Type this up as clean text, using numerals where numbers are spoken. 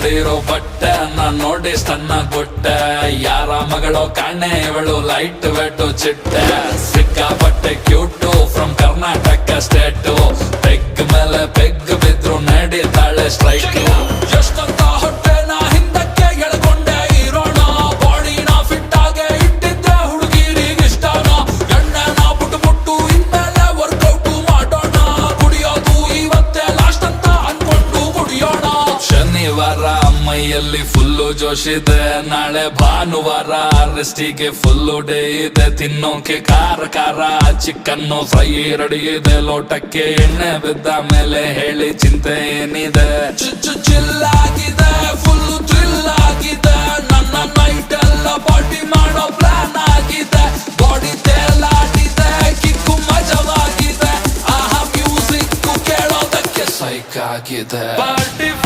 ಹಾಕೊಂಡಿರೋ ಬಟ್ಟೆ ನಾನ್ ನೋಡಿ ಸ್ಟನ್ನ ಕೊಟ್ಟೆ. ಯಾರ ಮಗಳೋ ಕಾಣೆ ಇವಳು ಲೈಟ್ ವೆಟ್ಟು ಚಿಟ್ಟೆ. ಸಿಕ್ಕಾಪಟ್ಟೆ cute from Karnataka state. Peg ಮೇಲೆ ಪೆಗ್ ಬಿದ್ರು ನಡೀತಾಳೆ ಸ್ಟ್ರೈಕ್. ಎಷ್ಟಂತ ಹೊಟ್ಟೆ ನಾ ಹಿಂದಕ್ಕೆ ಎಳ್ಕೊಂಡೆ ಇರೋಣ. ಬಾಡಿನ ಫಿಟ್ ಆಗೆ ಇಟ್ಟಿದ್ದೆ ಹುಡುಗಿರಿಗಿಷ್ಟನ. ಎಣ್ಣೆನ ಬುಟ್ಟು ಇನ್ಮೇಲೆ ವರ್ಕೌಟ್ ಮಾಡೋಣ. ಕುಡಿಯೋದು ಇವತ್ತೇ ಲಾಸ್ಟ್ ಅಂತ ಅನ್ಕೊಂಡು ಕುಡಿಯೋಣ. ಶನಿವಾರ ಮೈಯಲ್ಲಿ ಫುಲ್ಲು ಜೋಶಿದೆ. ನಾಳೆ ಭಾನುವಾರ ರೆಸ್ಟಿಗೆ ಫುಲ್ಲು ಡೇ ಇದೆ. ತಿನ್ನೋಕೆ ಖಾರ ಖಾರ ಚಿಕನ್ನು ಫ್ರೈ ರೆಡಿ ಇದೆ. ಲೋಟಕ್ಕೆ ಎಣ್ಣೆ ಬಿದ್ದ ಮೇಲೆ ಹೇಳಿ ಚಿಂತೆ ಏನಿದೆ. ಚಿಲ್ಲಾಗಿದೆ ಫುಲ್ಲು ಥ್ರಿಲ್ ಆಗಿದೆ. ನನ್ನ ನೈಟ್ ಎಲ್ಲ ಪಾರ್ಟಿ ಮಾಡೋ ಪ್ಲಾನ್ ಆಗಿದೆ. ಬಾಡಿ ತೇಲಾಡಿದೆ ಕಿಕ್ಕು ಮಜವಾಗಿದೆ. ಆಹಾ ಮ್ಯೂಸಿಕ್ ಕೇಳೋದಕ್ಕೆ ಸೈಕ್ ಆಗಿದೆ.